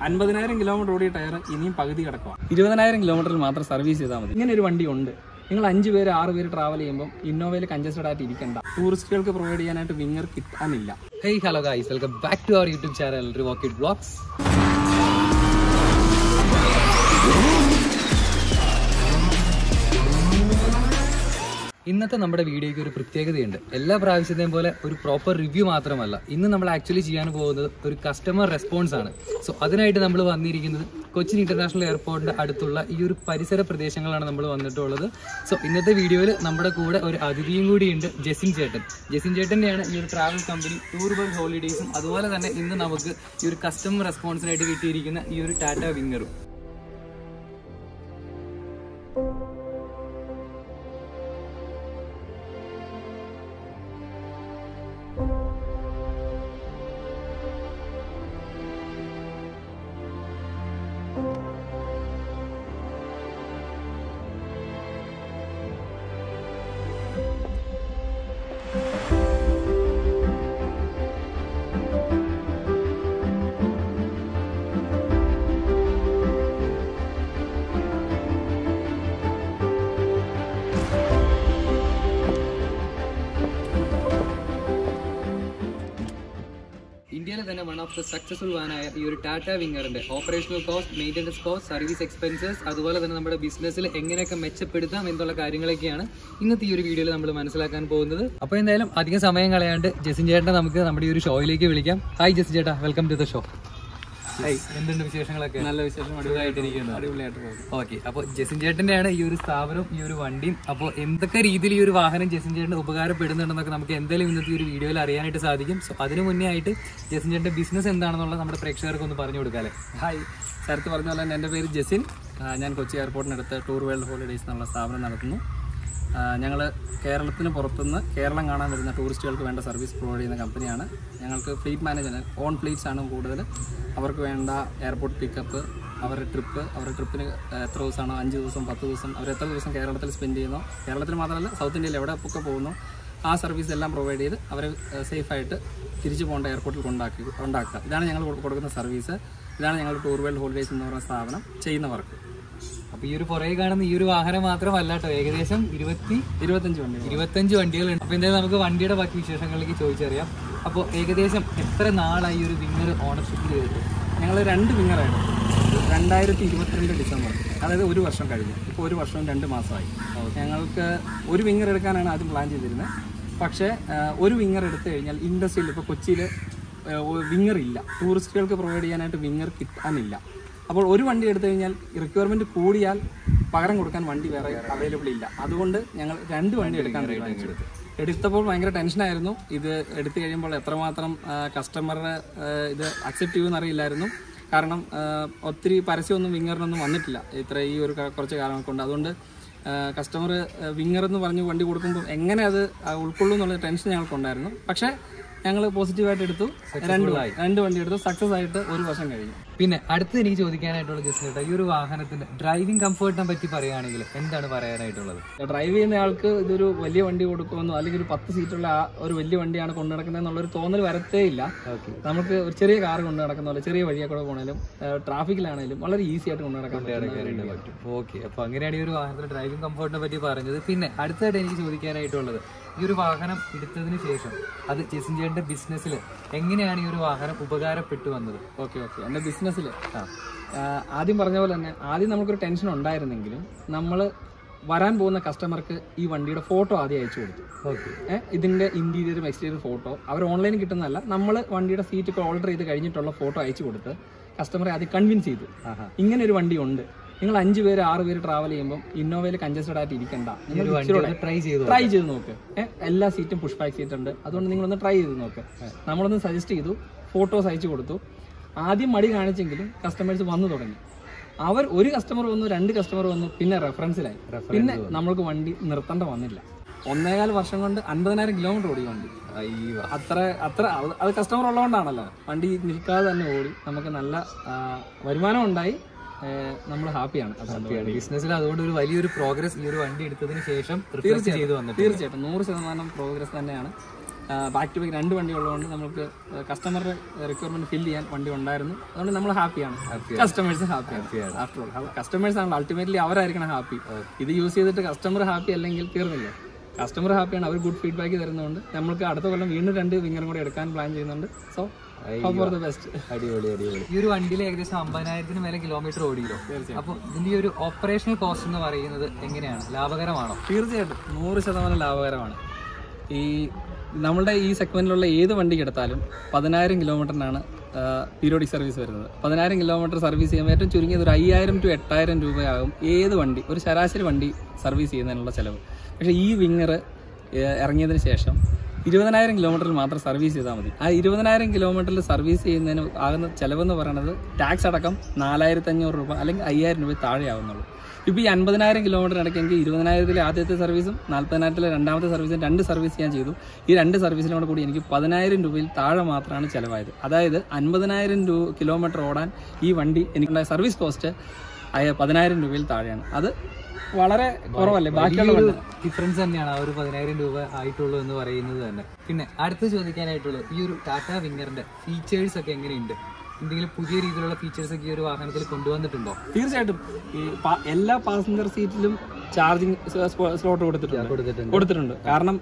50,000 kilometre ഓടിയ tyre ഇനിയും പകുതി കിടക്കുക. 20,000 കിലോമീറ്ററിൽ മാത്രം സർവീസ് ചെയ്താൽ മതി. ഇങ്ങനെ ഒരു വണ്ടി ഉണ്ട്. നിങ്ങൾ 5 പേര് 6 പേര് ട്രാവൽ ചെയ്യുമ്പോൾ ഇന്നോവയിൽ കൺജസ്റ്റഡ് ആയിട്ട് ഇരിക്കേണ്ട. ടൂറിസ്റ്റുകൾക്ക് പ്രൊവൈഡ് ചെയ്യാനായിട്ട് വിങ്ങർ കിട്ടാനില്ല. Hey, hello guys, welcome back to our YouTube channel Revokit Vlogs. ഇന്നത്തെ നമ്മുടെ വീഡിയോയ്ക്ക് ഒരു പ്രത്യേകതയുണ്ട്. എല്ലാ പ്രാവശ്യത്തെയും പോലെ ഒരു പ്രോപ്പർ റിവ്യൂ മാത്രമല്ല, ഇന്ന് നമ്മൾ ആക്ച്വലി ചെയ്യാൻ പോകുന്നത് ഒരു കസ്റ്റമർ റെസ്പോൺസ് ആണ്. സോ അതിനായിട്ട് നമ്മൾ വന്നിരിക്കുന്നത് കൊച്ചിൻ ഇന്റർനാഷണൽ എയർപോർട്ടിന്റെ അടുത്തുള്ള ഈ ഒരു പരിസര പ്രദേശങ്ങളാണ് നമ്മൾ വന്നിട്ടുള്ളത്. സോ ഇന്നത്തെ വീഡിയോയിൽ നമ്മുടെ കൂടെ ഒരു അതിഥിയും കൂടിയുണ്ട്, ജെസിൻ ചേട്ടൻ. ജെസിൻ ചേട്ടൻ്റെയാണ് ഈ ഒരു ട്രാവൽ കമ്പനി ടൂർ വേൾഡ് ഹോളിഡേയ്സും അതുപോലെ തന്നെ ഇന്ന് നമുക്ക് ഈ ഒരു കസ്റ്റമർ റെസ്പോൺസിനായിട്ട് കിട്ടിയിരിക്കുന്ന ഈ ഒരു ടാറ്റ വിങ്ങറും. ഇന്ത്യയിലെ തന്നെ വൺ ഓഫ് ദ സക്സസ്ഫുൾ വാനായ ഈ ഒരു ടാറ്റ വിങ്ങറിന്റെ operational cost, maintenance cost, service expenses, അതുപോലെ തന്നെ നമ്മുടെ ബിസിനസ്സിൽ എങ്ങനെയൊക്കെ മെച്ചപ്പെടുത്താം എന്നുള്ള കാര്യങ്ങളൊക്കെയാണ് ഇന്നത്തെ ഈ ഒരു വീഡിയോയിൽ നമ്മൾ മനസ്സിലാക്കാൻ പോകുന്നത്. അപ്പോൾ എന്തായാലും അധികം സമയം കളയാണ്ട് ജെസിൻ ചേട്ടനെ നമുക്ക് നമ്മുടെ ഈ ഒരു ഷോയിലേക്ക് വിളിക്കാം. ഹായ് ജെസിൻ ചേട്ടാ, വെൽക്കം ടു ദ ഷോ. എന്തുണ്ട് വിശേഷങ്ങളൊക്കെ? നല്ല വിശേഷം, അടിപൊളിയായിട്ടിരിക്കുന്നു. അടിപൊളിയായിട്ട് പോകും. ഓക്കെ, അപ്പോൾ ജെസിൻ ചേട്ടൻ്റെയാണ് ഈ ഒരു സ്ഥാപനവും ഈ ഒരു വണ്ടിയും. അപ്പോൾ എന്തൊക്കെ രീതിയിൽ ഈ ഒരു വാഹനം ജെസിൻ ചേട്ടന് ഉപകാരപ്പെടുന്നുണ്ടെന്നൊക്കെ നമുക്ക് എന്തായാലും ഇന്നത്തെ ഈ ഒരു വീഡിയോയിൽ അറിയാനായിട്ട് സാധിക്കും. സോ അതിനു മുന്നേ ആയിട്ട് ജെസിൻ ചേട്ടൻ്റെ ബിസിനസ് എന്താണെന്നുള്ളത് നമ്മുടെ പ്രേക്ഷകർക്ക് ഒന്ന് പറഞ്ഞു കൊടുക്കാല്ലേ? ഹായ്, നേരത്തെ പറഞ്ഞ പോലെ തന്നെ എൻ്റെ പേര് ജെസിൻ. ഞാൻ കൊച്ചി എയർപോർട്ടിനടുത്ത് ടൂർ വേൾഡ് ഹോളിഡേയ്സ് എന്നുള്ള സ്ഥാപനം നടത്തുന്നു. ഞങ്ങൾ കേരളത്തിന് പുറത്തുനിന്ന് കേരളം കാണാൻ വരുന്ന ടൂറിസ്റ്റുകൾക്ക് വേണ്ട സർവീസ് പ്രൊവൈഡ് ചെയ്യുന്ന കമ്പനിയാണ്. ഞങ്ങൾക്ക് ഫ്ലീറ്റ് മാനേജ്മെൻറ്റ്, ഓൺ ഫ്ലീറ്റ്സ് ആണ് കൂടുതൽ. അവർക്ക് വേണ്ട എയർപോർട്ട് പിക്കപ്പ്, അവരുടെ ട്രിപ്പിന് എത്ര ദിവസമാണോ, 5 ദിവസം 10 ദിവസം, അവർ എത്ര ദിവസം കേരളത്തിൽ സ്പെൻഡ് ചെയ്യുന്നോ, കേരളത്തിൽ മാത്രമല്ല സൗത്ത് ഇന്ത്യയിൽ എവിടെ ഒക്കെ പോകുന്നു, ആ സർവീസ് എല്ലാം പ്രൊവൈഡ് ചെയ്ത് അവരെ സേഫായിട്ട് തിരിച്ചു പോകേണ്ട എയർപോർട്ടിൽ കൊണ്ടാക്കുക. ഇതാണ് ഞങ്ങൾ കൊടുക്കുന്ന സർവീസ്. ഇതാണ് ഞങ്ങൾ ടൂർ വേൾഡ് ഹോളിഡേയ്സ് എന്ന് പറയുന്ന സ്ഥാപനം ചെയ്യുന്ന വർക്ക്. അപ്പോൾ ഈ ഒരു പുറകെ കാണുന്ന ഈ ഒരു വാഹനം മാത്രമല്ല കേട്ടോ, ഏകദേശം 25 വണ്ടികളുണ്ട്. അപ്പോൾ എന്തായാലും നമുക്ക് വണ്ടിയുടെ ബാക്കി വിശേഷങ്ങളിലേക്ക് ചോദിച്ചറിയാം. അപ്പോൾ ഏകദേശം എത്ര നാളായി ഈ ഒരു വിങ്ങർ ഓണർഷിപ്പ് ചെയ്തിട്ട്? ഞങ്ങൾ 2 വിങ്ങറായിട്ട് 2022 ഡിസംബർ, അതായത് 1 വർഷം കഴിഞ്ഞു. ഇപ്പോൾ 1 വർഷവും 2 മാസമായി. ഞങ്ങൾക്ക് ഒരു വിങ്ങർ എടുക്കാനാണ് ആദ്യം പ്ലാൻ ചെയ്തിരുന്നത്. പക്ഷേ ഒരു വിങ്ങർ എടുത്തു കഴിഞ്ഞാൽ ഇൻഡസ്ട്രിയിൽ ഇപ്പോൾ കൊച്ചിയിൽ വിങ്ങർ ഇല്ല, ടൂറിസ്റ്റുകൾക്ക് പ്രൊവൈഡ് ചെയ്യാനായിട്ട് വിങ്ങർ കിട്ടാനില്ല. അപ്പോൾ ഒരു വണ്ടി എടുത്തു കഴിഞ്ഞാൽ റിക്വയർമെൻറ്റ് കൂടിയാൽ പകരം കൊടുക്കാൻ വണ്ടി വേറെ അവൈലബിൾ ഇല്ല. അതുകൊണ്ട് ഞങ്ങൾ 2 വണ്ടി എടുക്കാൻ തീരുമാനിച്ചു. എടുത്തപ്പോൾ ഭയങ്കര ടെൻഷനായിരുന്നു. ഇത് എടുത്തു കഴിയുമ്പോൾ എത്രമാത്രം കസ്റ്റമറുടെ ഇത് അക്സെപ്റ്റ് ചെയ്യുമെന്ന് അറിയില്ലായിരുന്നു. കാരണം ഒത്തിരി പരസ്യമൊന്നും വിങ്ങറിനൊന്നും വന്നിട്ടില്ല ഈ ഒരു കുറച്ച് കാലം കൊണ്ട്. അതുകൊണ്ട് കസ്റ്റമർ വിങ്ങർ എന്ന് പറഞ്ഞ് വണ്ടി കൊടുക്കുമ്പോൾ എങ്ങനെ അത് ഉൾക്കൊള്ളും എന്നുള്ള ടെൻഷൻ ഞങ്ങൾക്കുണ്ടായിരുന്നു. പക്ഷേ ഞങ്ങൾ പോസിറ്റീവായിട്ട് എടുത്തു. 2 വണ്ടി എടുത്തു. സക്സസ് ആയിട്ട് 1 വർഷം കഴിഞ്ഞു. പിന്നെ അടുത്ത് എനിക്ക് ചോദിക്കാനായിട്ടുള്ള ജസ്റ്റ് ഈ ഒരു വാഹനത്തിന്റെ ഡ്രൈവിംഗ് കംഫർട്ടിനെ പറ്റി പറയുകയാണെങ്കിൽ എന്താണ് പറയാനായിട്ടുള്ളത്? ഡ്രൈവ് ചെയ്യുന്ന ആൾക്ക് ഇതൊരു വലിയ വണ്ടി കൊടുക്കുമെന്നോ അല്ലെങ്കിൽ ഒരു 10 സീറ്റുള്ള ഒരു വലിയ വണ്ടിയാണ് കൊണ്ടു നടക്കുന്നത് എന്നുള്ളൊരു തോന്നൽ വരത്തേ ഇല്ല. നമുക്ക് ഒരു ചെറിയ കാർ കൊണ്ടു നടക്കുന്ന പോലെ ചെറിയ വഴിയെ കൂടെ പോകണേലും ട്രാഫിക്കിലാണെങ്കിലും വളരെ ഈസി ആയിട്ട് കൊണ്ടു നടക്കാൻ പറ്റും. ഓക്കെ, അപ്പോൾ അങ്ങനെയാണ് ഈ ഒരു വാഹനത്തിന്റെ ഡ്രൈവിംഗ് കംഫർട്ടിനെ പറ്റി പറഞ്ഞത്. പിന്നെ അടുത്തായിട്ട് എനിക്ക് ചോദിക്കാനായിട്ടുള്ളത്, ഈ ഒരു വാഹനം എടുത്തതിന് ശേഷം അത് ജെസിൻ ചേട്ടൻ്റെ ബിസിനസ്സിൽ എങ്ങനെയാണ് ഈ ഒരു വാഹനം ഉപകാരപ്പെട്ടു വന്നത്? ഓക്കെ, എൻ്റെ ബിസിനസ്സിൽ ആദ്യം പറഞ്ഞ പോലെ തന്നെ ആദ്യം നമുക്കൊരു ടെൻഷൻ ഉണ്ടായിരുന്നെങ്കിലും നമ്മൾ വരാൻ പോകുന്ന കസ്റ്റമർക്ക് ഈ വണ്ടിയുടെ ഫോട്ടോ ആദ്യം അയച്ചു കൊടുത്തു. ഇതിൻ്റെ ഇൻറ്റീരിയറും എക്സ്റ്റീരിയർ ഫോട്ടോ അവർ ഓൺലൈനിൽ കിട്ടുന്നതല്ല, നമ്മൾ വണ്ടിയുടെ സീറ്റ് ഇപ്പോൾ ഓർഡർ ചെയ്ത് കഴിഞ്ഞിട്ടുള്ള ഫോട്ടോ അയച്ചു കൊടുത്ത് കസ്റ്റമറെ ആദ്യം കൺവിൻസ് ചെയ്തു. ഇങ്ങനെ ഒരു വണ്ടി ഉണ്ട്, നിങ്ങൾ 5 പേര് 6 പേര് ട്രാവൽ ചെയ്യുമ്പോൾ ഇന്നോവയിൽ കൺജസ്റ്റഡ് ആയിട്ട് ഇരിക്കണ്ട, ട്രൈ ചെയ്ത് നോക്ക്. എല്ലാ സീറ്റും പുഷ് ബാക്ക് സീറ്റ് ഉണ്ട്, അതുകൊണ്ട് നിങ്ങളൊന്ന് ട്രൈ ചെയ്ത് നോക്ക്. നമ്മളൊന്ന് സജസ്റ്റ് ചെയ്തു, ഫോട്ടോസ് അയച്ചു കൊടുത്തു. ആദ്യം മടി കാണിച്ചെങ്കിലും കസ്റ്റമേഴ്സ് വന്നു തുടങ്ങി. ഒരു കസ്റ്റമർ വന്നു, 2 കസ്റ്റമർ വന്നു, പിന്നെ റെഫറൻസിലായി. പിന്നെ നമ്മൾക്ക് വണ്ടി നിർത്തേണ്ട വന്നില്ല. 1.25 വർഷം കൊണ്ട് 50,000 കിലോമീറ്റർ ഓടി വണ്ടി. അത്ര അത് കസ്റ്റമർ ഉള്ളതുകൊണ്ടാണല്ലോ. വണ്ടി നിൽക്കാതെ തന്നെ ഓടി, നമുക്ക് നല്ല വരുമാനം ഉണ്ടായി. നമ്മൾ ഹാപ്പിയാണ്. ബിസിനസ്സിൽ അതുകൊണ്ട് ഒരു വലിയൊരു പ്രോഗ്രസ് ഈ ഒരു വണ്ടി എടുത്തതിന് ശേഷം തീർച്ചയായിട്ടും 100% പ്രോഗ്രസ് തന്നെയാണ്. ബാക്ക് ടു ബാക്ക് 2 വണ്ടി ഉള്ളതുകൊണ്ട് നമുക്ക് കസ്റ്റമറുടെ റിക്വയർമെന്റ് ഫിൽ ചെയ്യാൻ വണ്ടി ഉണ്ടായിരുന്നു. അതുകൊണ്ട് നമ്മൾ ഹാപ്പിയാണ്, കസ്റ്റമേഴ്സ് ഹാപ്പിയാണ്. ആഫ്റ്റർ ഓൾ കസ്റ്റമേഴ്സ് ആണ് അൾട്ടിമേറ്റ്ലി അവരായിരിക്കണം ഹാപ്പി. ഇത് യൂസ് ചെയ്തിട്ട് കസ്റ്റമർ ഹാപ്പി അല്ലെങ്കിൽ തീർന്നില്ല. കസ്റ്റമർ ഹാപ്പിയാണ്, അവർ ഗുഡ് ഫീഡ്ബാക്ക് തരുന്നുണ്ട്. നമുക്ക് അടുത്ത കൊല്ലം വീണ്ടും 2 വിങ്ങറും കൂടെ എടുക്കാൻ പ്ലാൻ ചെയ്യുന്നുണ്ട്. So for the best. അടിപൊളി. ഈ ഒരു വണ്ടിയിൽ ഏകദേശം 50,000 മേലെ കിലോമീറ്റർ ഓടിയല്ലോ. അപ്പോൾ ഇതിന്റെ ഒരു ഓപ്പറേഷണൽ കോസ്റ്റ് എന്ന് പറയുന്നത് എങ്ങനെയാണ്, ലാഭകരമാണോ? തീർച്ചയായിട്ടും 100% ലാഭകരമാണ്. ഈ നമ്മളുടെ ഈ സെഗ്മെന്റിലുള്ള ഏത് വണ്ടിക്ക് എടുത്താലും 10,000 കിലോമീറ്ററിനാണ് പീരിയോഡിക് സർവീസ് വരുന്നത്. 10,000 കിലോമീറ്റർ സർവീസ് ചെയ്യുമ്പോൾ ഏറ്റവും ചുരുങ്ങിയത് ഒരു 5,000 to 8,000 രൂപയാകും ഏത് വണ്ടി, ഒരു ശരാശരി വണ്ടി സർവീസ് ചെയ്യുന്നതിനുള്ള ചിലവ്. പക്ഷേ ഈ വിങ്ങർ ഇറങ്ങിയതിന് ശേഷം 20,000 കിലോമീറ്ററിൽ മാത്രം സർവീസ് ചെയ്താൽ മതി. ആ 20,000 കിലോമീറ്ററിൽ സർവീസ് ചെയ്യുന്നതിന് ആകുന്ന ചിലവെന്ന് പറയുന്നത് ടാക്സ് അടക്കം 4,500 രൂപ അല്ലെങ്കിൽ 5,000 രൂപ താഴെ ആവുന്നുള്ളൂ. ഇപ്പോൾ ഈ 50,000 കിലോമീറ്റർ ഇടയ്ക്കെങ്കിൽ 20,000 ആദ്യത്തെ സർവീസും 40,000 രണ്ടാമത്തെ സർവീസും 2 സർവീസ് ഞാൻ ചെയ്തു. ഈ 2 സർവീസിനോട് കൂടി എനിക്ക് 10,000 രൂപയിൽ താഴെ മാത്രമാണ് ചിലവായത്. അതായത് 50,000 കിലോമീറ്റർ ഓടാൻ ഈ വണ്ടി എനിക്കുണ്ടായ സർവീസ് കോസ്റ്റ് 10,000 രൂപയിൽ താഴെയാണ്. അത് വളരെ കുറവല്ലേ, ബാക്കിയുള്ള ഡിഫറൻസ് തന്നെയാണ് ആ ഒരു 10,000 രൂപ ആയിട്ടുള്ളൂ എന്ന് പറയുന്നത് തന്നെ. പിന്നെ അടുത്ത് ചോദിക്കാനായിട്ടുള്ളത് ഈ ഒരു ടാറ്റ വിങ്ങറിന്റെ ഫീച്ചേഴ്സ് ഒക്കെ എങ്ങനെയുണ്ട്? എന്തെങ്കിലും പുതിയ രീതിയിലുള്ള ഫീച്ചേഴ്സ് ഒക്കെ ഈ ഒരു വാഹനത്തിൽ കൊണ്ടുവന്നിട്ടുണ്ടോ? തീർച്ചയായിട്ടും ഈ എല്ലാ പാസഞ്ചർ സീറ്റിലും ചാർജിങ് സ്ലോട്ട് കൊടുത്തിട്ടുണ്ട്. കാരണം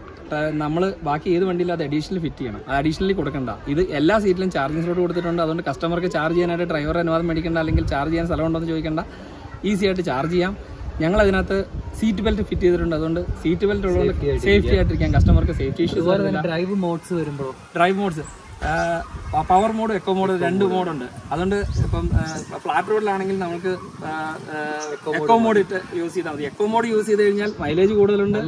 നമ്മൾ ബാക്കി ഏത് വണ്ടിയിലും അത് അഡീഷണൽ ഫിറ്റ് ചെയ്യണം, അഡീഷണലി കൊടുക്കണ്ട. ഇത് എല്ലാ സീറ്റിലും ചാർജിങ് സ്ലോട്ട് കൊടുത്തിട്ടുണ്ട്. അതുകൊണ്ട് കസ്റ്റമർക്ക് ചാർജ് ചെയ്യാനായിട്ട് ഡ്രൈവറുടെ അനുവാദം മേടിക്കേണ്ട, അല്ലെങ്കിൽ ചാർജ് ചെയ്യാൻ സ്ഥലമുണ്ടോ എന്ന് ചോദിക്കേണ്ട, ഈസി ആയിട്ട് ചാർജ് ചെയ്യാം. ഞങ്ങൾ അതിനകത്ത് സീറ്റ് ബെൽറ്റ് ഫിറ്റ് ചെയ്തിട്ടുണ്ട്. അതുകൊണ്ട് സീറ്റ് ബെൽറ്റ് ഉള്ളതുകൊണ്ട് സേഫ്റ്റി ആയിട്ടിരിക്കാം, കസ്റ്റമർക്ക് സേഫ്റ്റി ഇഷ്യൂസ്. ഡ്രൈവ് മോഡ്സ് വരുമ്പോൾ പവർ മോഡ്, എക്കോ മോഡ്, 2 മോഡുണ്ട്. അതുകൊണ്ട് ഇപ്പം ഫ്ലാറ്റ് റോഡിലാണെങ്കിൽ നമുക്ക് എക്കോ മോഡ് ഇട്ട് യൂസ് ചെയ്താൽ മതി. എക്കോ മോഡ് യൂസ് ചെയ്ത് കഴിഞ്ഞാൽ മൈലേജ് കൂടുതലുണ്ട്,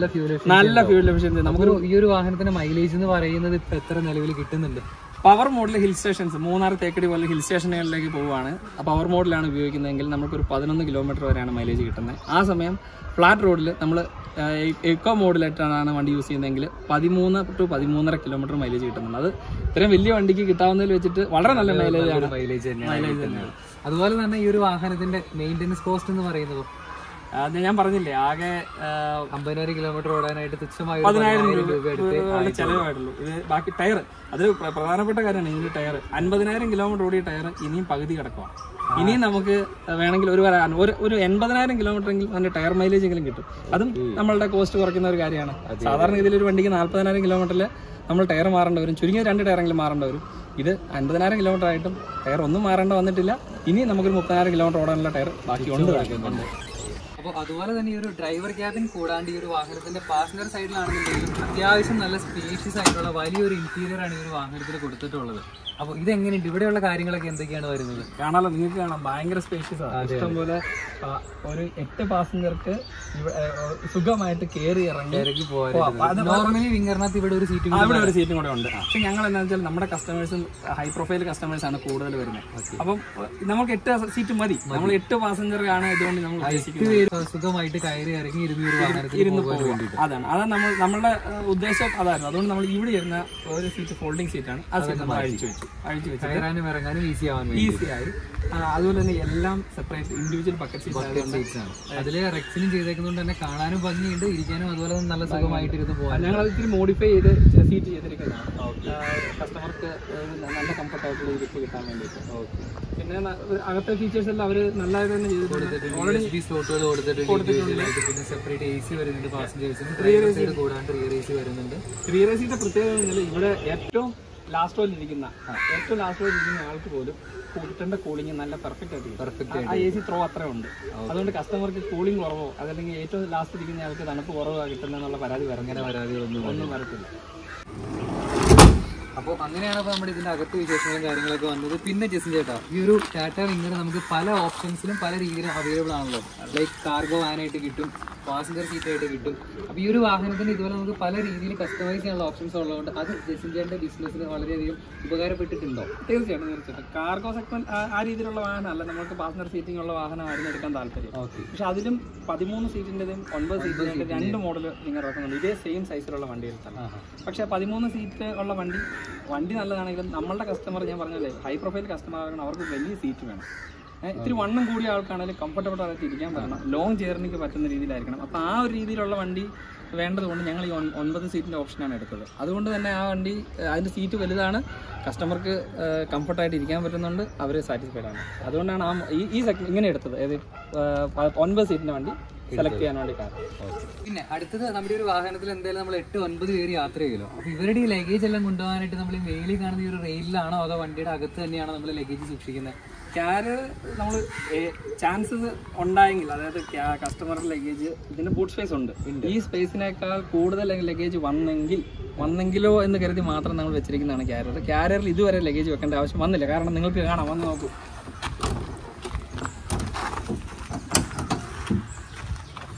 നല്ല ഫ്യൂൽ എഫിഷ്യൻസി. നമുക്ക് ഈ ഒരു വാഹനത്തിന്റെ മൈലേജ് എന്ന് പറയുന്നത് ഇപ്പൊ എത്ര നിലവിൽ കിട്ടുന്നുണ്ട്? പവർ മോഡിൽ ഹിൽ സ്റ്റേഷൻസ്, മൂന്നാർ, തേക്കടി പോലെ ഹിൽ സ്റ്റേഷനുകളിലേക്ക് പോവുകയാണ്. പവർ മോഡിലാണ് ഉപയോഗിക്കുന്നതെങ്കിൽ നമുക്കൊരു 11 കിലോമീറ്റർ വരെയാണ് മൈലേജ് കിട്ടുന്നത്. ആ സമയം ഫ്ലാറ്റ് റോഡിൽ നമ്മൾ എക്കോ മോഡിലായിട്ടാണ് വണ്ടി യൂസ് ചെയ്യുന്നതെങ്കിൽ 13 to 13.5 കിലോമീറ്റർ മൈലേജ് കിട്ടുന്നുണ്ട്. അത് ഇത്രയും വലിയ വണ്ടിക്ക് കിട്ടാവുന്നതിൽ വെച്ചിട്ട് വളരെ നല്ല മൈലേജ് തന്നെയാണ്. അതുപോലെ തന്നെ ഈ ഒരു വാഹനത്തിന്റെ മെയിൻ്റെനൻസ് കോസ്റ്റ് എന്ന് പറയുന്നത് അത് ഞാൻ പറഞ്ഞില്ലേ, ആകെ 50,000 കിലോമീറ്റർ ഓടാനായിട്ട് തുച്ഛമായ 10,000 രൂപ ചെലവായിട്ടുള്ളൂ. ഇത് ബാക്കി ടയർ, അത് പ്രധാനപ്പെട്ട കാര്യമാണ്. ഇതിന്റെ ടയർ 50,000 കിലോമീറ്റർ ഓടിയ ടയർ ഇനിയും പകുതി കിടക്കുക. ഇനിയും നമുക്ക് വേണമെങ്കിൽ ഒരു 80,000 കിലോമീറ്റർ എങ്കിലും അതിന്റെ ടയർ മൈലേജ് എങ്കിലും കിട്ടും. അതും നമ്മളുടെ കോസ്റ്റ് കുറയ്ക്കുന്ന ഒരു കാര്യമാണ്. സാധാരണ ഇതിലൊരു വണ്ടിക്ക് 40,000 കിലോമീറ്ററിൽ നമ്മൾ ടയർ മാറേണ്ട വരും, ചുരുങ്ങിയത് 2 ടയറെങ്കിലും മാറേണ്ട വരും. ഇത് 50,000 കിലോമീറ്റർ ആയിട്ടും ടയർ ഒന്നും മാറേണ്ട വന്നിട്ടില്ല. ഇനി നമുക്കൊരു 30,000 കിലോമീറ്റർ ഓടാനുള്ള ടയർ ബാക്കി ഉണ്ട്. അപ്പോൾ അതുപോലെ തന്നെ ഈ ഒരു ഡ്രൈവർ ക്യാബിൻ കൂടാണ്ട് ഈ ഒരു വാഹനത്തിന്റെ പാസഞ്ചർ സൈഡിലാണെന്നുണ്ടെങ്കിലും അത്യാവശ്യം നല്ല സ്പേഷ്യസ് ആയിട്ടുള്ള വലിയൊരു ഇന്റീരിയർ ആണ് ഈ ഒരു വാഹനത്തിൽ കൊടുത്തിട്ടുള്ളത്. അപ്പോൾ ഇതെങ്ങനെയുണ്ട്, ഇവിടെയുള്ള കാര്യങ്ങളൊക്കെ എന്തൊക്കെയാണ് വരുന്നത്? കാണാമല്ലോ, നിങ്ങൾക്ക് കാണാം, ഭയങ്കര സ്പേഷ്യസ് ആണ്. ഇഷ്ടംപോലെ ഒരു 8 പാസഞ്ചർക്ക് സുഖമായിട്ട് കയറി ഇറങ്ങി പോകാം. നോർമലി വിങ്ങറിനകത്ത് ഇവിടെ ഒരു സീറ്റും കൂടെ ഉണ്ട്. പക്ഷെ ഞങ്ങൾ എന്താ വെച്ചാൽ നമ്മുടെ കസ്റ്റമേഴ്സും ഹൈ പ്രൊഫൈൽ കസ്റ്റമേഴ്സ് ആണ് കൂടുതൽ വരുന്നത്. അപ്പം നമുക്ക് 8 സീറ്റ് മതി. നമ്മൾ 8 പാസഞ്ചർ ആണ് ഇതുകൊണ്ട് നമ്മൾ സുഖമായിട്ട് കയറി ഇറങ്ങി ഇരുന്ന് പോകും. അതാണ് നമ്മളുടെ ഉദ്ദേശം അതായിരുന്നു. അതുകൊണ്ട് നമ്മൾ ഇവിടെ ഇരുന്ന ഒരു സീറ്റ് ഫോൾഡിംഗ് സീറ്റാണ്. ആ സീറ്റ് നമ്മൾ അഴിച്ചു വെച്ചു. ഇറങ്ങാനും ഈസിയായി. അതുപോലെ തന്നെ എല്ലാം സെപ്പറേറ്റ് ഇൻഡിവിജ്വൽ ബക്കറ്റ് സീറ്റ്സ് ആണ്. അതില് റെക്സിനും ചെയ്തേക്കുന്നതുകൊണ്ട് തന്നെ കാണാനും ഭംഗിയുണ്ട്, ഇരിക്കാനും അതുപോലെ നല്ല സുഖമായിട്ടിരുന്ന് പോകാൻ. ഞങ്ങൾ അത് ഇത്തിരി മോഡിഫൈ ചെയ്ത് സീറ്റ് ചെയ്തിരിക്കുന്നതാണ് കസ്റ്റമർക്ക് നല്ല കംഫർട്ടായിട്ടുള്ള ഇരിപ്പ് കിട്ടാൻ വേണ്ടിയിട്ട്. പിന്നെ അകത്തെ ഫീച്ചേഴ്സ് എല്ലാം അവർ നല്ലതായിട്ട് തന്നെ ചെയ്തിട്ടുണ്ട്. സ്ലോട്ടുകൾ കൊടുത്തിട്ടുണ്ട്. പിന്നെ സെപ്പറേറ്റ് AC വരുന്നുണ്ട് പാസഞ്ചേഴ്സിന്, കൂടാണ്ട് റിയർ AC വരുന്നുണ്ട്. റിയർ ACയുടെ പ്രത്യേകത ഇവിടെ ഏറ്റവും ലാസ്റ്റ് ഇരിക്കുന്ന ആൾക്ക് പോലും കിട്ടേണ്ട കൂളിംഗ് നല്ല പെർഫെക്റ്റ് ആയിട്ട് ആ AC ത്രോ അത്ര ഉണ്ട്. അതുകൊണ്ട് കസ്റ്റമർക്ക് കൂളിംഗ് കുറവോ അതല്ലെങ്കിൽ ഏറ്റവും ലാസ്റ്റ് ഇരിക്കുന്ന ആൾക്ക് തണുപ്പ് കുറവോ കിട്ടുന്നതെന്നുള്ള പരാതികളൊന്നും വരത്തില്ല. അപ്പോൾ അങ്ങനെയാണ് അപ്പോൾ നമ്മുടെ ഇതിൻ്റെ അകത്ത് വിശേഷങ്ങളും കാര്യങ്ങളൊക്കെ വന്നത്. പിന്നെ ജെസിൻ ചേട്ടാ, ഈ ഒരു ടാറ്റ വിങ്ങർ നമുക്ക് പല ഓപ്ഷൻസിലും പല രീതിയിലും അവൈലബിൾ ആണല്ലോ. ലൈക്ക് കാർഗോ വാനായിട്ട് കിട്ടും, പാസഞ്ചർ സീറ്റായിട്ട് കിട്ടും. അപ്പോൾ ഈ ഒരു വാഹനത്തിന് ഇതുപോലെ നമുക്ക് പല രീതിയിൽ കസ്റ്റമൈസ് ചെയ്യാനുള്ള ഓപ്ഷൻസ് ഉള്ളതുകൊണ്ട് അത് ജെസിൻ ചേട്ടൻ്റെ ബിസിനസ്സിന് വളരെയധികം ഉപകാരപ്പെട്ടിട്ടുണ്ടോ? തീർച്ചയായിട്ടും. കാർഗോ സെഗ്മെന്റ് ആ രീതിയിലുള്ള വാഹനമല്ല, നമുക്ക് പാസഞ്ചർ സീറ്റിംഗ് ഉള്ള വാഹനമായിരുന്നു എടുക്കാൻ താല്പര്യം. പക്ഷെ അതിലും 13 സീറ്റിൻ്റെതും 9 സീറ്റിൻ്റെ 2 മോഡൽ നിങ്ങൾ ഇറക്കുന്നുണ്ട്. ഇതേ സെയിം സൈസിലുള്ള വണ്ടിയിൽ തന്നെ. പക്ഷേ 13 സീറ്റ് ഉള്ള വണ്ടി നല്ലതാണെങ്കിലും നമ്മളുടെ കസ്റ്റമർ, ഞാൻ പറഞ്ഞല്ലേ, ഹൈ പ്രൊഫൈൽ കസ്റ്റമർ ആകണം. അവർക്ക് വലിയ സീറ്റ് വേണം. ഇത്തിരി വണ്ണം കൂടിയ ആൾക്കാണെങ്കിലും കംഫർട്ടബിൾ ആയിട്ട് ഇരിക്കാൻ പറ്റണം. ലോങ് ജേർണിക്ക് പറ്റുന്ന രീതിയിലായിരിക്കണം. അപ്പോൾ ആ ഒരു രീതിയിലുള്ള വണ്ടി വേണ്ടതുകൊണ്ട് ഞങ്ങൾ ഈ 9 സീറ്റിൻ്റെ ഓപ്ഷനാണ് എടുത്തത്. അതുകൊണ്ട് തന്നെ ആ വണ്ടി അതിൻ്റെ സീറ്റ് വലുതാണ്, കസ്റ്റമർക്ക് കംഫർട്ടായിട്ട് ഇരിക്കാൻ പറ്റുന്നുണ്ട്, അവർ സാറ്റിസ്ഫൈഡ് ആണ്. അതുകൊണ്ടാണ് ഈ സെഗ്മെന്റ് ഇങ്ങനെ എടുത്തത്. ഏത് 9 സീറ്റിൻ്റെ വണ്ടി സെലക്ട് ചെയ്യാൻ വേണ്ടി കാരണം. പിന്നെ അടുത്തത് നമ്മുടെ ഒരു വാഹനത്തിൽ എന്തായാലും നമ്മൾ 8-9 പേര് യാത്ര ചെയ്യുമല്ലോ. അപ്പോൾ ഇവരുടെ ഈ ലഗേജ് എല്ലാം കൊണ്ടുപോകാനായിട്ട് നമ്മൾ ഈ മേലിൽ കാണുന്ന ഈ ഒരു റെയിലാണോ അതോ വണ്ടിയുടെ അകത്ത് തന്നെയാണോ നമ്മൾ ലഗേജ് സൂക്ഷിക്കുന്നത്? ക്യാരിയർ നമ്മൾ ചാൻസസ് ഉണ്ടായെങ്കിൽ, അതായത് കസ്റ്റമറുടെ ലഗേജ് ഇതിന് ബൂട്ട് സ്പേസ് ഉണ്ട്, ഈ സ്പേസിനേക്കാൾ കൂടുതൽ ലഗേജ് വന്നെങ്കിലോ എന്ന് കരുതി മാത്രം നമ്മൾ വെച്ചിരിക്കുന്നതാണ് ക്യാരിയർ. ക്യാരിയറിൽ ഇതുവരെ ലഗേജ് വെക്കേണ്ട ആവശ്യം വന്നില്ല. കാരണം നിങ്ങൾക്ക് കാണാം, വന്ന് നോക്കൂ,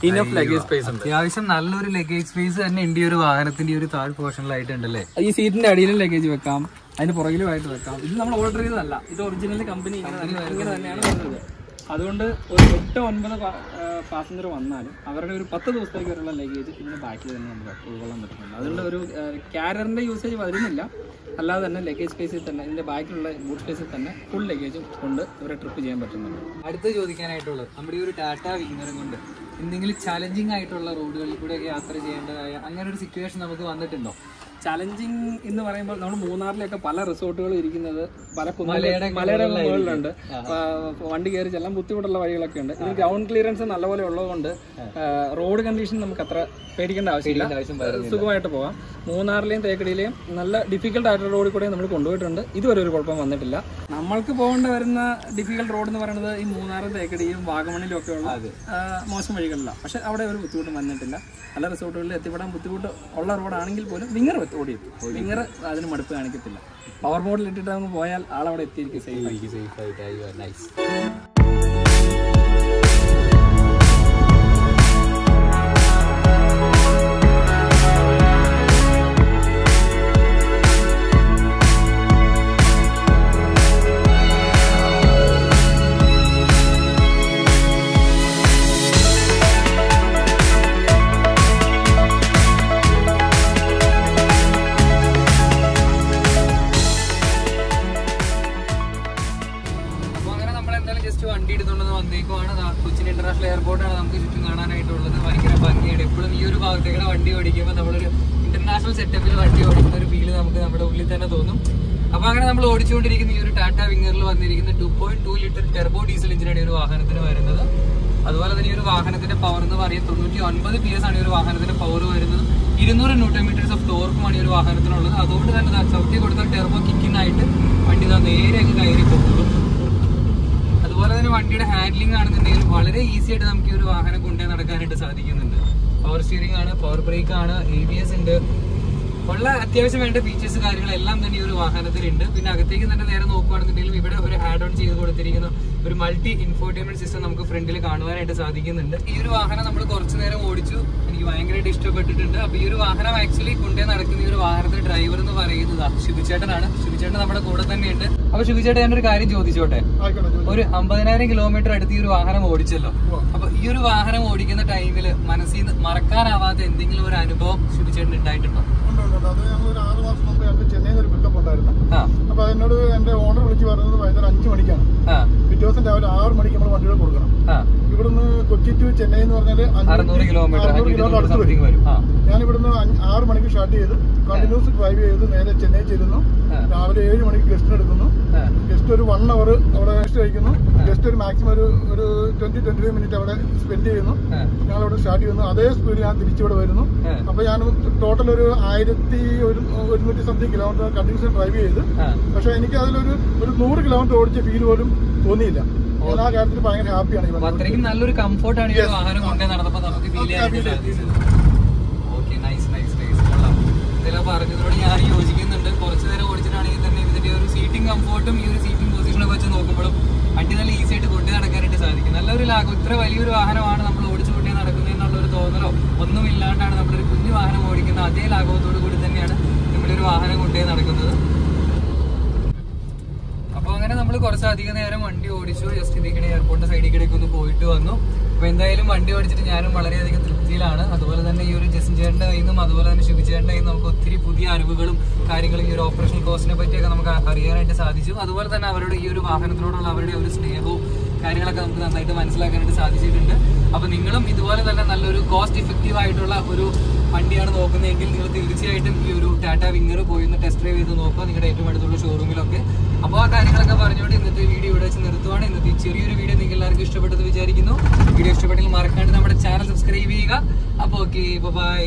ഇനഫ് ലഗേജ് സ്പേസ് ഉണ്ട്. അത്യാവശ്യം നല്ലൊരു ലഗേജ് സ്പേസ് തന്നെ ഉണ്ട് ഈ ഒരു വാഹനത്തിന്റെ ഒരു താഴ് പോർഷനിലായിട്ടുണ്ടല്ലേ. ഈ സീറ്റിന്റെ അടിയിലും ലഗേജ് വെക്കാം, അതിന് പുറകിലുമായിട്ട് വെക്കാം. ഇത് നമ്മൾ ഓർഡർ ചെയ്തതല്ല, ഇത് ഒറിജിനൽ കമ്പനി ഇങ്ങനെ തന്നെയാണ് വരുന്നത്. അതുകൊണ്ട് ഒരു 8-9 പാസഞ്ചർ വന്നാലും അവരുടെ ഒരു 10 ദിവസത്തേക്ക് വരെയുള്ള ലഗേജ് ഇതിന് ബാക്കിൽ തന്നെ നമുക്ക് ഉൾക്കൊള്ളാൻ പറ്റുന്നുണ്ട്. അതുകൊണ്ട് ഒരു ക്യാരിയറിന്റെ യൂസേജ് വരുന്നില്ല. അല്ലാതെ തന്നെ ലഗേജ് സ്പേസിൽ തന്നെ ഇതിന്റെ ബാക്കിലുള്ള ബൂട്ട് സ്പേസിൽ തന്നെ ഫുൾ ലഗേജും കൊണ്ട് ഇവരെ ട്രിപ്പ് ചെയ്യാൻ പറ്റുന്നുണ്ട്. അടുത്ത് ചോദിക്കാനായിട്ടുള്ളത്, നമ്മുടെ ഈ ഒരു ടാറ്റ വിങ്ങറും കൊണ്ട് എന്തെങ്കിലും ചലഞ്ചിങ് ആയിട്ടുള്ള റോഡുകളിൽ കൂടെ യാത്ര ചെയ്യേണ്ടതായ അങ്ങനെ ഒരു സിറ്റുവേഷൻ നമുക്ക് വന്നിട്ടുണ്ടോ? ചലഞ്ചിങ് എന്ന് പറയുമ്പോൾ നമ്മൾ മൂന്നാറിലൊക്കെ പല റിസോർട്ടുകളും ഇരിക്കുന്നത് പല മലയുടെ മുകളിലുണ്ട്. വണ്ടി കയറി ചെല്ലാൻ ബുദ്ധിമുട്ടുള്ള വഴികളൊക്കെ ഉണ്ട്. ഇത് ഗ്രൗണ്ട് ക്ലിയറൻസ് നല്ലപോലെ ഉള്ളതുകൊണ്ട് റോഡ് കണ്ടീഷൻ നമുക്ക് അത്ര പേടിക്കേണ്ട ആവശ്യമില്ല, സുഖമായിട്ട് പോകാം. മൂന്നാറിലെയും തേക്കടിയിലെയും നല്ല ഡിഫിക്കൽട്ട് ആയിട്ടുള്ള റോഡിൽ കൂടെ നമ്മൾ കൊണ്ടുപോയിട്ടുണ്ട്. ഇതുവരെ ഒരു കുഴപ്പം വന്നിട്ടില്ല. നമ്മൾക്ക് പോകേണ്ട വരുന്ന ഡിഫിക്കൽട്ട് റോഡ് എന്ന് പറയുന്നത് ഈ മൂന്നാറും തേക്കടിയും വാഗമണിലും ഒക്കെ ഉള്ള മോശം വഴികളിലാണ്. പക്ഷെ അവിടെ ഒരു ബുദ്ധിമുട്ടും വന്നിട്ടില്ല. പല റിസോർട്ടുകളിൽ എത്തിപ്പെടാൻ ബുദ്ധിമുട്ട് ഉള്ള റോഡാണെങ്കിൽ പോലും വിങ്ങർ ഓടിയെത്തും. വിങ്ങർ അതിന് മടുപ്പ് കാണിക്കത്തില്ല. പവർ മോഡിൽ ഇട്ടിട്ട് നമുക്ക് പോയാൽ ആളവിടെ എത്തിയിരിക്കും സേഫ്. വണ്ടി എടുത്തുകൊണ്ടെന്ന് വന്നേക്കുവാണ്. കൊച്ചിൻ ഇന്റർനാഷണൽ എയർപോർട്ടാണ് നമുക്ക് ചുറ്റും കാണാനായിട്ടുള്ളത്. ഭയങ്കര ഭംഗിയാണ്. എപ്പോഴും ഈ ഒരു ഭാഗത്തേക്ക് വണ്ടി ഓടിക്കുമ്പോൾ നമ്മളൊരു ഇന്റർനാഷണൽ സെറ്റപ്പിൽ വണ്ടി ഓടിക്കുന്ന ഒരു ഫീല് നമുക്ക് നമ്മുടെ ഉള്ളിൽ തന്നെ തോന്നും. അപ്പൊ അങ്ങനെ നമ്മൾ ഓടിച്ചുകൊണ്ടിരിക്കുന്ന ഈ ഒരു ടാറ്റ വിങ്ങറിൽ വന്നിരിക്കുന്ന 2.2 ലിറ്റർ ടെർബോ ഡീസൽ എഞ്ചിനാണ് ഈ ഒരു വാഹനത്തിന് വരുന്നത്. അതുപോലെ തന്നെ ഈ ഒരു വാഹനത്തിന്റെ പവർ എന്ന് പറയുന്നത് 99 PS ആണ് ഈ ഒരു വാഹനത്തിന്റെ പവർ വരുന്നത്. 200 Nm ഓഫ് ടോർക്കുമാണ് ഈ ഒരു വാഹനത്തിനുള്ളത്. അതുകൊണ്ട് തന്നെ ചവിട്ടി കൊടുത്ത ടെർബോ കിക്കിനായിട്ട് വണ്ടി നേരെ കയറി പോകുള്ളൂ. അതുപോലെ തന്നെ വണ്ടിയുടെ ഹാൻഡ്ലിംഗ് ആണെന്നുണ്ടെങ്കിൽ വളരെ ഈസി ആയിട്ട് നമുക്ക് ഈ ഒരു വാഹനം കൊണ്ടുപോയി നടക്കാനായിട്ട് സാധിക്കുന്നുണ്ട്. പവർ സ്റ്റിയറിംഗ് ആണ്, പവർ ബ്രേക്ക് ആണ്, ABS ഉണ്ട്. ഉള്ള അത്യാവശ്യം വേണ്ട ഫീച്ചേഴ്സ് കാര്യങ്ങളെല്ലാം തന്നെ ഈ ഒരു വാഹനത്തിലുണ്ട്. പിന്നെ അകത്തേക്ക് തന്നെ നേരെ നോക്കുകയാണെന്നുണ്ടെങ്കിലും ഇവിടെ ഒരു ആഡ് ഓൺ ചെയ്ത് കൊടുത്തിരിക്കുന്ന ഒരു മൾട്ടി ഇൻഫോർടൈൻമെന്റ് സിസ്റ്റം നമുക്ക് ഫ്രണ്ടിൽ കാണുവാനായിട്ട് സാധിക്കുന്നുണ്ട്. ഈ ഒരു വാഹനം നമ്മൾ കുറച്ചു നേരം ഓടിച്ചു, എനിക്ക് ഭയങ്കരമായിട്ട് ഇഷ്ടപ്പെട്ടിട്ടുണ്ട്. അപ്പൊ ഈ ഒരു വാഹനം ആക്ച്വലി കൊണ്ടേ നടക്കുന്ന ഈ ഒരു വാഹനത്തിന്റെ ഡ്രൈവർ എന്ന് പറയുന്നത് ശുഭിച്ചേട്ടനാണ്. ശുഭിച്ചേട്ടൻ നമ്മുടെ കൂടെ തന്നെയുണ്ട്. അപ്പൊ ശുഭിച്ചേട്ടൻ ഞാനൊരു കാര്യം ചോദിച്ചോട്ടെ, ഒരു 50,000 കിലോമീറ്റർ അടുത്ത് ഈ ഒരു വാഹനം ഓടിച്ചല്ലോ. അപ്പൊ ഈ ഒരു വാഹനം ഓടിക്കുന്ന ടൈമിൽ മനസ്സിൽ നിന്ന് മറക്കാനാവാത്ത എന്തെങ്കിലും ഒരു അനുഭവം ശുഭിച്ചേട്ടൻ ഉണ്ടായിട്ടുണ്ടോ? അത് ഞങ്ങൾ ഒരു 6 മാസം മുമ്പ് ഞങ്ങൾക്ക് ചെന്നൈയിൽ ഒരു പിക്കപ്പ് ഉണ്ടായിരുന്നു. അപ്പൊ അതിനോട് എന്റെ ഓണർ വിളിച്ച് പറയുന്നത് വൈകുന്നേരം 5 മണിക്കാണ്. പിറ്റേ ദിവസം രാവിലെ 6 മണിക്ക് നമ്മൾ വണ്ടികൾ കൊടുക്കണം. ഇവിടുന്ന് കൊച്ചി ടു ചെന്നൈ എന്ന് പറഞ്ഞാൽ 600 കിലോമീറ്റർ അടുത്ത് വരും. ഞാൻ ഇവിടുന്ന് 6 മണിക്ക് സ്റ്റാർട്ട് ചെയ്ത് കണ്ടിന്യൂസ് ഡ്രൈവ് ചെയ്ത് നേരെ ചെന്നൈ ചെല്ലുന്നു. രാവിലെ 7 മണിക്ക് ഗസ്റ്റിന് എടുക്കുന്നു. ഗസ്റ്റ് ഒരു 1 അവർ അവിടെ റെസ്റ്റ് കഴിക്കുന്നു. ഗസ്റ്റ് ഒരു മാക്സിമം ഒരു 20-25 മിനിറ്റ് അവിടെ സ്പെൻഡ് ചെയ്യുന്നു. ഞങ്ങൾ അവിടെ സ്റ്റാർട്ട് ചെയ്യുന്നു. അതേ സ്പീഡിൽ ഞാൻ തിരിച്ചിവിടെ വരുന്നു. അപ്പൊ ഞാൻ ടോട്ടൽ ഒരു 1100 സംതിങ് കിലോമീറ്റർ കണ്ടിന്യൂസ് ഡ്രൈവ് ചെയ്ത്, പക്ഷെ എനിക്ക് അതിലൊരു 100 കിലോമീറ്റർ ഓടിച്ച ഫീൽ പോലും തോന്നിയില്ല. എല്ലാ കാര്യത്തിലും ഭയങ്കര ഹാപ്പിയാണ്. അത്രയ്ക്കും നല്ലൊരു കംഫോർട്ടാണ് ഈ വാഹനം കൊണ്ടേ നടന്നപ്പോൾ നമുക്ക് ഫീൽ ചെയ്യാനായിട്ട് സാധിച്ചത്. Okay, nice nice nice. ഇതെല്ലാം പറഞ്ഞതിനോട് ഞാൻ യോജിക്കുന്നുണ്ട്. കുറച്ചു നേരം ഓടിച്ചിട്ടാണെങ്കിൽ തന്നെ ഇതിന്റെ ഒരു സീറ്റിംഗ് കംഫോർട്ടും ഈ ഒരു സീറ്റിംഗ് പൊസിഷനൊക്കെ വെച്ച് നോക്കുമ്പോഴും വണ്ടി നല്ല ഈസി ആയിട്ട് കൊണ്ടേ നടക്കാനായിട്ട് സാധിക്കും. നല്ലൊരു ലാഘം. ഇത്ര വലിയൊരു വാഹനമാണ് നമ്മൾ ഓടിച്ചു കൊണ്ടേ നടക്കുന്നത് എന്നുള്ളൊരു തോന്നലോ ഒന്നും ഇല്ലാണ്ടാണ് നമ്മളൊരു കുഞ്ഞു വാഹനം ഓടിക്കുന്നത്. അതേ ലാഘവത്തോടു കൂടി തന്നെയാണ് നമ്മളൊരു വാഹനം കൊണ്ടേ നടക്കുന്നത്. അപ്പൊ അങ്ങനെ നമ്മൾ കുറച്ചധികം നേരം വണ്ടി ഓടിച്ചു. ജസ്റ്റ് ഇതിക്കടെ എയർപോർട്ടിന്റെ സൈഡിൽ കൂടെ ഒന്ന് പോയിട്ട് വന്നു. അപ്പൊ എന്തായാലും വണ്ടി ഓടിച്ചിട്ട് ഞാനും വളരെയധികം തൃപ്തിയിലാണ്. അതുപോലെ തന്നെ ഈ ഒരു ജസ്റ്റിൻ ചേട്ടന്റെ കയ്യിൽ നിന്നും അതുപോലെ തന്നെ ശുഭിച്ചേട്ടന്റെ കയ്യിൽ നിന്നും നമുക്ക് ഒത്തിരി പുതിയ അറിവുകളും കാര്യങ്ങളും ഈ ഒരു ഓപ്പറേഷൻ കോസ്റ്റിനെ പറ്റിയൊക്കെ നമുക്ക് അറിയാനായിട്ട് സാധിച്ചു. അതുപോലെ തന്നെ അവരുടെ ഈ ഒരു വാഹനത്തിനോടുള്ള അവരുടെ ഒരു സ്നേഹവും കാര്യങ്ങളൊക്കെ കാര്യങ്ങളൊക്കെ നമുക്ക് നന്നായിട്ട് മനസ്സിലാക്കാനായിട്ട് സാധിച്ചിട്ടുണ്ട്. അപ്പോൾ നിങ്ങളും ഇതുപോലെ തന്നെ നല്ലൊരു കോസ്റ്റ് ഇഫക്റ്റീവ് ആയിട്ടുള്ള ഒരു വണ്ടിയാണ് നോക്കുന്നതെങ്കിൽ നിങ്ങൾ തീർച്ചയായിട്ടും ഈ ഒരു ടാറ്റ വിങ്ങർ പോയി ഒന്ന് ടെസ്റ്റ് ഡ്രൈവ് ചെയ്ത് നോക്കുക നിങ്ങളുടെ ഏറ്റവും അടുത്തുള്ള ഷോറൂമിലൊക്കെ. അപ്പോൾ ആ കാര്യങ്ങളൊക്കെ പറഞ്ഞുകൊണ്ട് ഇന്നത്തെ വീഡിയോ ഇവിടെ വെച്ച് നിർത്തുവാണ്. ഇന്നത്തെ ചെറിയൊരു വീഡിയോ നിങ്ങൾക്ക് എല്ലാവർക്കും ഇഷ്ടപ്പെട്ടെന്ന് വിചാരിക്കുന്നു. വീഡിയോ ഇഷ്ടപ്പെട്ടെങ്കിൽ മറക്കാണ്ട് നമ്മുടെ ചാനൽ സബ്സ്ക്രൈബ് ചെയ്യുക. അപ്പോൾ ഓക്കെ, ബൈ.